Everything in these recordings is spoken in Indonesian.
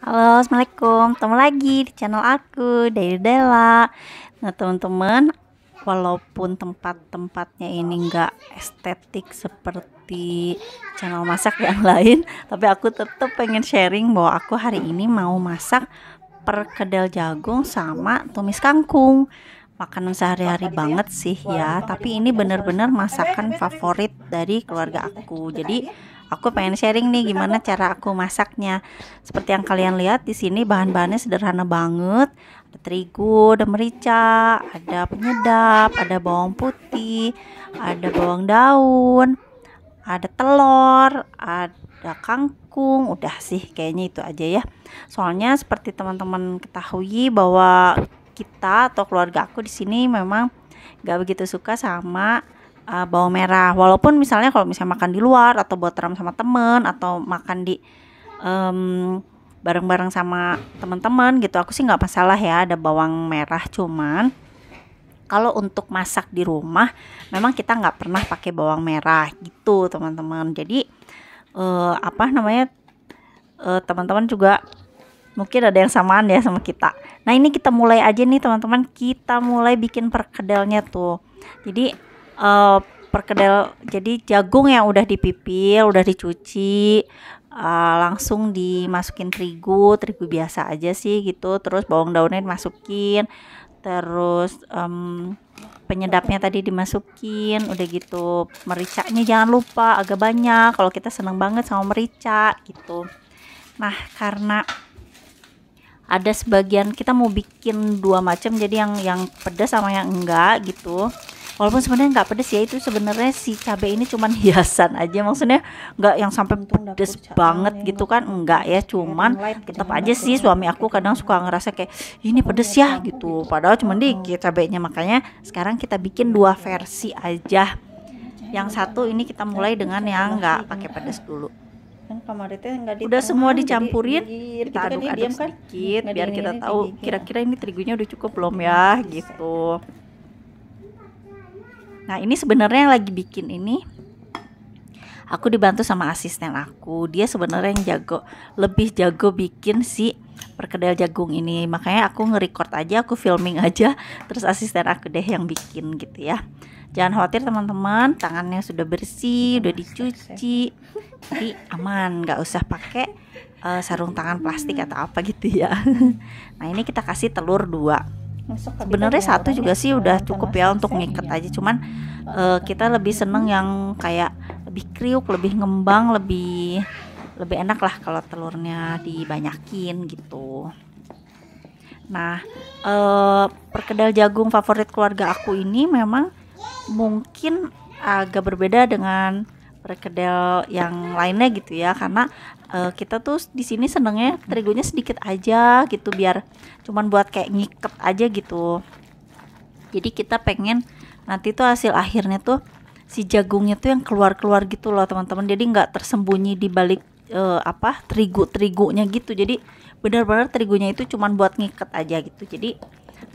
Halo, Assalamualaikum. Ketemu lagi di channel aku, Dewi Della. Nah, teman-teman, walaupun tempat-tempatnya ini nggak estetik seperti channel masak yang lain, tapi aku tetap pengen sharing bahwa aku hari ini mau masak perkedel jagung sama tumis kangkung. Makanan sehari-hari banget sih ya, tapi ini bener-bener masakan favorit dari keluarga aku. Jadi aku pengen sharing nih gimana cara aku masaknya. Seperti yang kalian lihat di sini bahan-bahannya sederhana banget. Ada terigu, ada merica, ada penyedap, ada bawang putih, ada bawang daun, ada telur, ada kangkung. Udah sih kayaknya itu aja ya. Soalnya seperti teman-teman ketahui bahwa kita atau keluarga aku di sini memang gak begitu suka sama bawang merah. Walaupun misalnya kalau misalnya makan di luar atau buat teram sama temen atau makan di bareng-bareng sama teman-teman gitu, aku sih nggak masalah ya ada bawang merah. Cuman kalau untuk masak di rumah memang kita nggak pernah pakai bawang merah gitu teman-teman. Jadi teman-teman juga mungkin ada yang samaan ya sama kita. Nah, ini kita mulai aja nih teman-teman. Kita mulai bikin perkedelnya tuh. Jadi perkedel, jadi jagung yang udah dipipil, udah dicuci, langsung dimasukin terigu biasa aja sih gitu. Terus bawang daunnya dimasukin, terus penyedapnya tadi dimasukin, udah gitu mericanya jangan lupa agak banyak kalau kita seneng banget sama merica gitu. Nah, karena ada sebagian kita mau bikin dua macam, jadi yang pedas sama yang enggak gitu. Walaupun sebenarnya nggak pedas ya, itu sebenarnya si cabai ini cuman hiasan aja, maksudnya nggak yang sampai pedes banget gitu kan, enggak ya. Cuman tetap aja sih suami aku kadang suka ngerasa kayak ini pedes ya gitu, padahal cuman dikit cabainya. Makanya sekarang kita bikin dua versi aja. Yang satu ini kita mulai dengan yang nggak pakai pedas dulu. Kan kamar itu nggak di Udah tengah, semua jadi dicampurin, digigit kita gitu kan, dia aduk-aduk diam kan, sedikit nggak biar kita tahu digigit. kira-kira ini terigunya udah cukup belum ya gitu. Nah, ini sebenarnya yang lagi bikin ini aku dibantu sama asisten aku. Dia sebenarnya yang lebih jago bikin si perkedel jagung ini. Makanya aku nge-record aja, aku filming aja, terus asisten aku deh yang bikin gitu ya. Jangan khawatir teman-teman, tangannya sudah bersih, udah dicuci, jadi aman, nggak usah pakai sarung tangan plastik atau apa gitu ya. Nah, ini kita kasih telur 2. Sebenarnya satu juga sih udah cukup ya untuk ngikat aja. Cuman kita lebih seneng yang kayak lebih kriuk, lebih ngembang, lebih enak lah kalau telurnya dibanyakin gitu. Nah, perkedel jagung favorit keluarga aku ini memang mungkin agak berbeda dengan perkedel yang lainnya gitu ya, karena kita tuh di sini senengnya terigunya sedikit aja gitu, biar cuman buat kayak ngiket aja gitu. Jadi kita pengen nanti tuh hasil akhirnya tuh si jagungnya tuh yang keluar-keluar gitu loh teman-teman. Jadi nggak tersembunyi di balik terigu-terigunya gitu. Jadi benar-benar terigunya itu cuman buat ngiket aja gitu. Jadi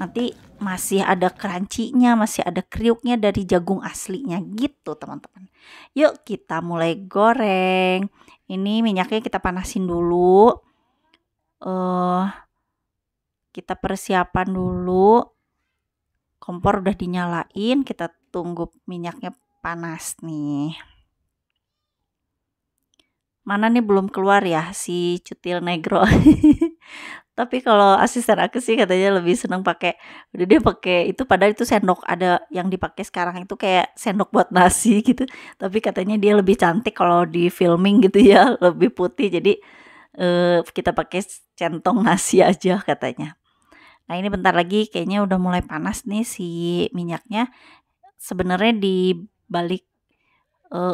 nanti masih ada crunchy-nya, masih ada kriuknya dari jagung aslinya gitu teman-teman. Yuk kita mulai goreng. Ini minyaknya kita panasin dulu. Kita persiapan dulu. Kompor udah dinyalain, kita tunggu minyaknya panas nih. Mana nih belum keluar ya si cutil negro. Tapi kalau asisten aku sih katanya lebih seneng pakai, udah dia pakai itu, padahal itu sendok ada yang dipakai sekarang itu kayak sendok buat nasi gitu. Tapi katanya dia lebih cantik kalau di filming gitu ya, lebih putih. Jadi kita pakai centong nasi aja katanya. Nah, ini bentar lagi kayaknya udah mulai panas nih si minyaknya. Sebenarnya di balik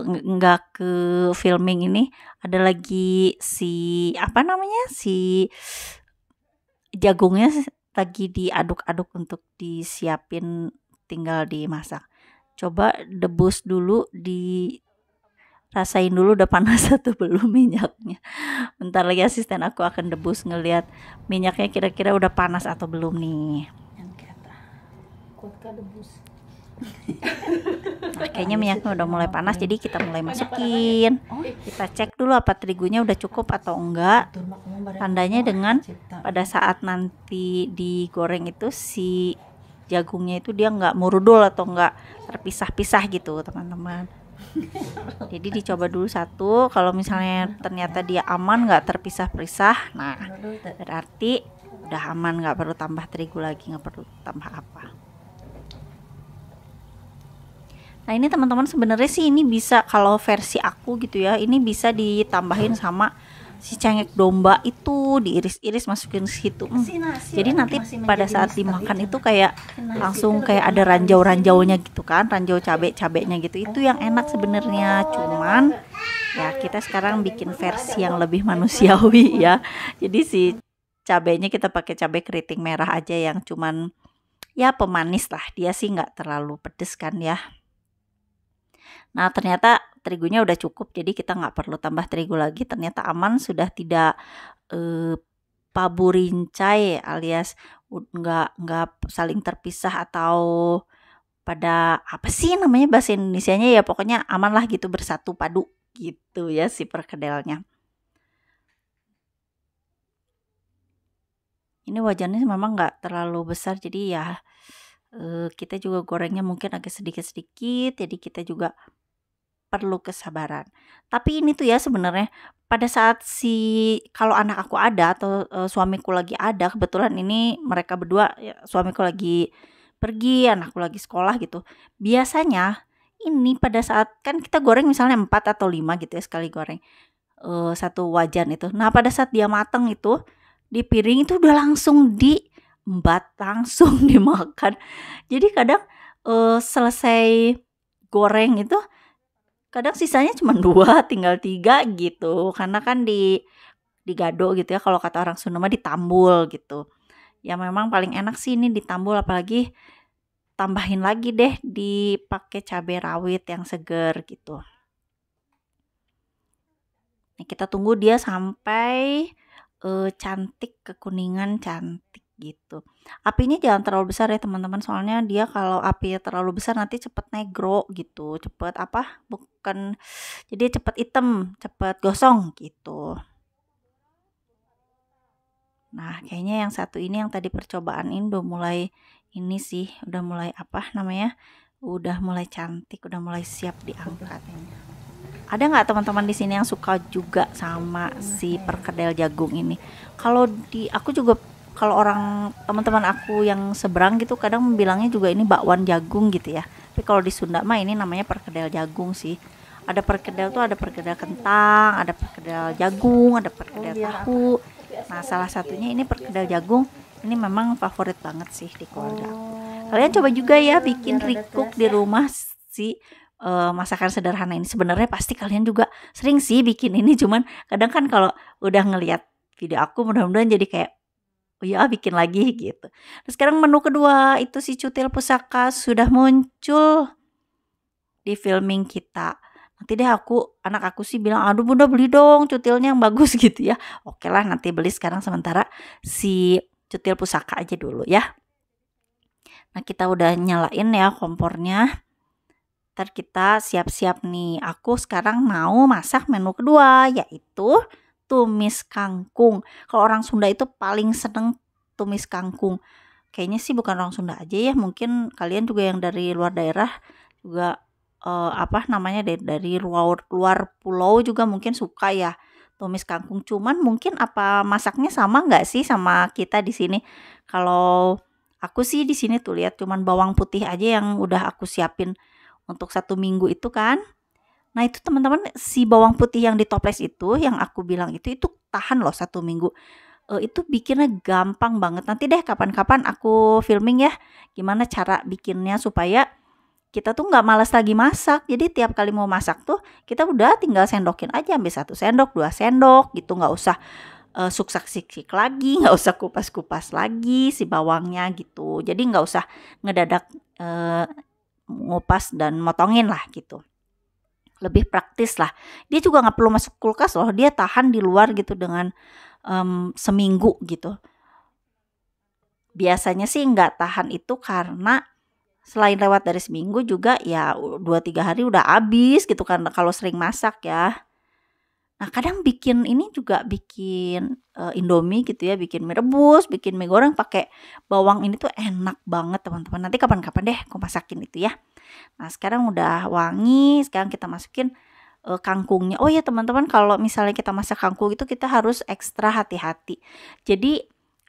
nggak ke filming ini ada lagi si apa namanya, si jagungnya lagi diaduk-aduk untuk disiapin tinggal dimasak. Coba debus dulu, dirasain dulu udah panas atau belum minyaknya. Bentar lagi asisten aku akan debus ngelihat minyaknya kira-kira udah panas atau belum nih. Yang kata kuat debus. Nah, kayaknya minyaknya udah mulai panas, jadi kita mulai masukin. Kita cek dulu apa terigunya udah cukup atau enggak. Tandanya dengan pada saat nanti digoreng itu si jagungnya itu dia nggak murudul atau nggak terpisah-pisah gitu teman-teman. Jadi dicoba dulu satu, kalau misalnya ternyata dia aman nggak terpisah-pisah, nah berarti udah aman, nggak perlu tambah terigu lagi, nggak perlu tambah apa. Nah ini teman-teman sebenarnya sih ini bisa, kalau versi aku gitu ya, ini bisa ditambahin sama si cengek domba itu, diiris-iris masukin situ. Jadi nanti pada saat dimakan itu kayak langsung kayak ada ranjau-ranjaunya gitu kan, ranjau cabe-cabenya gitu. Itu yang enak sebenarnya. Cuman ya kita sekarang bikin versi yang lebih manusiawi ya. Jadi si cabenya kita pakai cabai keriting merah aja yang cuman ya pemanis lah. Dia sih nggak terlalu pedes kan ya. Nah ternyata terigunya udah cukup, jadi kita nggak perlu tambah terigu lagi. Ternyata aman, sudah tidak paburincai alias nggak saling terpisah atau pada apa sih namanya bahasa Indonesianya ya, pokoknya aman lah gitu, bersatu padu gitu ya si perkedelnya. Ini wajannya memang nggak terlalu besar, jadi ya kita juga gorengnya mungkin agak sedikit-sedikit, jadi kita juga perlu kesabaran. Tapi ini tuh ya sebenarnya pada saat kalau anak aku ada atau suamiku lagi ada, kebetulan ini mereka berdua ya, suamiku lagi pergi, anakku lagi sekolah gitu. Biasanya ini pada saat kan kita goreng misalnya 4 atau 5 gitu ya sekali goreng. Satu wajan itu. Nah, pada saat dia matang itu di piring itu udah langsung diembat, langsung dimakan. Jadi kadang selesai goreng itu kadang sisanya cuma 2, tinggal 3 gitu. Karena kan digado gitu ya, kalau kata orang Sunda mah ditambul gitu. Ya memang paling enak sih ini ditambul, apalagi tambahin lagi deh dipakai cabai rawit yang seger gitu. Nah, kita tunggu dia sampai cantik, kekuningan cantik gitu. Apinya jangan terlalu besar ya teman-teman, soalnya dia kalau apinya terlalu besar nanti cepet negro gitu, cepet apa bukan, jadi cepet hitam, cepet gosong gitu. Nah kayaknya yang satu ini yang tadi percobaan ini udah mulai ini sih, udah mulai apa namanya, udah mulai cantik, udah mulai siap diangkat. Ada nggak teman-teman di sini yang suka juga sama si perkedel jagung ini? Kalau aku juga, kalau orang teman-teman aku yang seberang gitu kadang bilangnya juga ini bakwan jagung gitu ya. Tapi kalau di Sunda mah ini namanya perkedel jagung sih. Ada perkedel tuh, ada perkedel kentang, ada perkedel jagung, ada perkedel tahu. Nah salah satunya ini perkedel jagung. Ini memang favorit banget sih di keluarga aku. Kalian coba juga ya bikin recook di rumah sih. Masakan sederhana ini. Sebenarnya pasti kalian juga sering sih bikin ini, cuman kadang kan kalau udah ngelihat video aku mudah-mudahan jadi kayak oh ya bikin lagi gitu. Terus sekarang menu kedua itu si cutil pusaka sudah muncul di filming kita. Nanti deh anak aku sih bilang, aduh bunda beli dong cutilnya yang bagus gitu ya. Oke lah nanti beli, sekarang sementara si cutil pusaka aja dulu ya. Nah kita udah nyalain ya kompornya. Ntar kita siap-siap nih. Aku sekarang mau masak menu kedua, yaitu tumis kangkung. Kalau orang Sunda itu paling seneng tumis kangkung. Kayaknya sih bukan orang Sunda aja ya, mungkin kalian juga yang dari luar daerah juga apa namanya dari luar pulau juga mungkin suka ya tumis kangkung. Cuman mungkin apa masaknya sama nggak sih sama kita di sini? Kalau aku sih di sini tuh lihat cuman bawang putih aja yang udah aku siapin untuk 1 minggu itu kan. Nah itu teman-teman si bawang putih yang ditoples itu yang aku bilang itu tahan loh 1 minggu. Itu bikinnya gampang banget. Nanti deh kapan-kapan aku filming ya gimana cara bikinnya supaya kita tuh nggak malas lagi masak. Jadi tiap kali mau masak tuh kita udah tinggal sendokin aja, ambil 1 sendok 2 sendok gitu, nggak usah suksak-sikik lagi, nggak usah kupas-kupas lagi si bawangnya gitu. Jadi nggak usah ngedadak ngupas dan motongin lah gitu, lebih praktis lah. Dia juga nggak perlu masuk kulkas loh, dia tahan di luar gitu dengan seminggu gitu. Biasanya sih nggak tahan itu karena selain lewat dari seminggu juga ya 2-3 hari udah habis gitu kan kalau sering masak ya. Nah kadang bikin ini juga bikin Indomie gitu ya, bikin mie rebus, bikin mie goreng pakai bawang ini tuh enak banget teman-teman. Nanti kapan-kapan deh aku masakin itu ya. Nah sekarang udah wangi, sekarang kita masukin kangkungnya. Oh ya teman-teman, kalau misalnya kita masak kangkung itu kita harus ekstra hati-hati. Jadi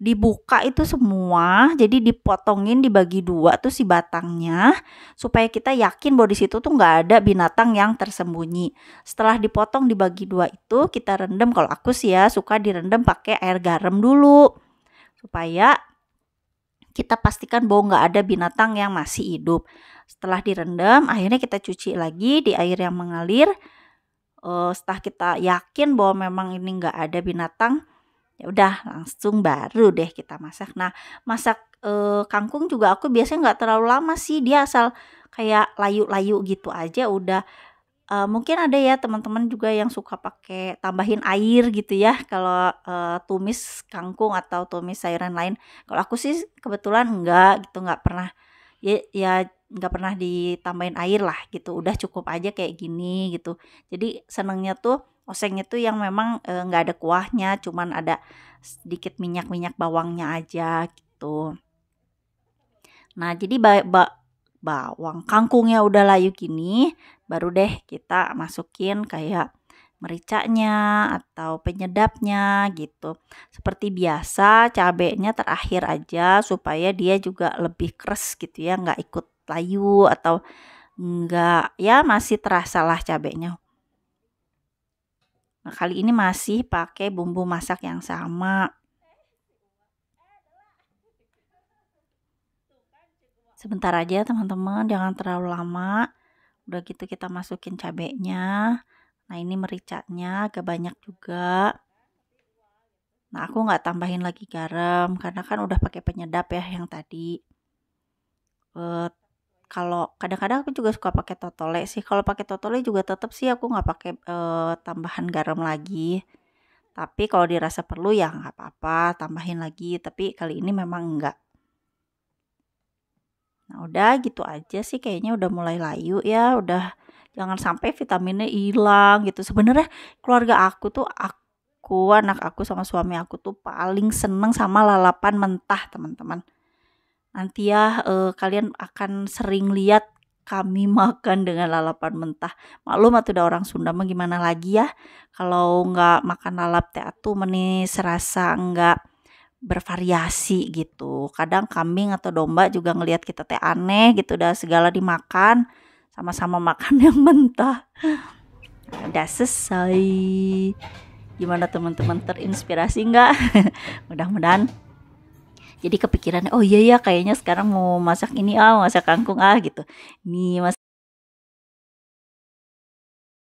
dibuka itu semua, jadi dipotongin dibagi dua tuh si batangnya, supaya kita yakin bahwa di situ tuh nggak ada binatang yang tersembunyi. Setelah dipotong dibagi dua itu kita rendam, kalau aku sih ya suka direndam pakai air garam dulu, supaya kita pastikan bahwa nggak ada binatang yang masih hidup. Setelah direndam, akhirnya kita cuci lagi di air yang mengalir. Setelah kita yakin bahwa memang ini nggak ada binatang, ya udah langsung baru deh kita masak. Nah masak kangkung juga aku biasanya nggak terlalu lama sih, dia asal kayak layu-layu gitu aja udah. Mungkin ada ya teman-teman juga yang suka pakai tambahin air gitu ya kalau tumis kangkung atau tumis sayuran lain. Kalau aku sih kebetulan enggak gitu, nggak pernah ya nggak pernah ditambahin air lah gitu, udah cukup aja kayak gini gitu. Jadi senengnya tuh osengnya tuh yang memang nggak ada kuahnya, cuman ada sedikit minyak bawangnya aja gitu. Nah jadi bawang kangkungnya udah layu gini, baru deh kita masukin kayak mericanya atau penyedapnya gitu. Seperti biasa cabenya terakhir aja supaya dia juga lebih keras gitu ya, nggak ikut layu atau nggak ya masih terasa lah cabenya. Nah kali ini masih pakai bumbu masak yang sama. Sebentar aja teman-teman, jangan terlalu lama. Udah gitu kita masukin cabenya. Nah ini mericanya agak banyak juga. Nah aku nggak tambahin lagi garam karena kan udah pakai penyedap ya yang tadi. Kalau kadang-kadang aku juga suka pakai totole sih. Kalau pakai totole juga tetap sih aku nggak pakai tambahan garam lagi. Tapi kalau dirasa perlu ya nggak apa-apa, tambahin lagi. Tapi kali ini memang enggak. Nah udah gitu aja sih, kayaknya udah mulai layu ya, udah jangan sampai vitaminnya hilang gitu. Sebenarnya keluarga aku tuh anak aku sama suami aku tuh paling seneng sama lalapan mentah teman-teman. Nanti ya kalian akan sering lihat kami makan dengan lalapan mentah. Maklum atuh da orang Sunda mah gimana lagi ya, kalau nggak makan lalap teh atuh meni serasa nggak bervariasi gitu. Kadang kambing atau domba juga ngelihat kita teh aneh gitu, udah segala dimakan, sama-sama makan yang mentah. Udah selesai. Gimana teman-teman, terinspirasi nggak? Mudah-mudahan jadi kepikiran, oh iya ya kayaknya sekarang mau masak ini masak kangkung gitu. Nih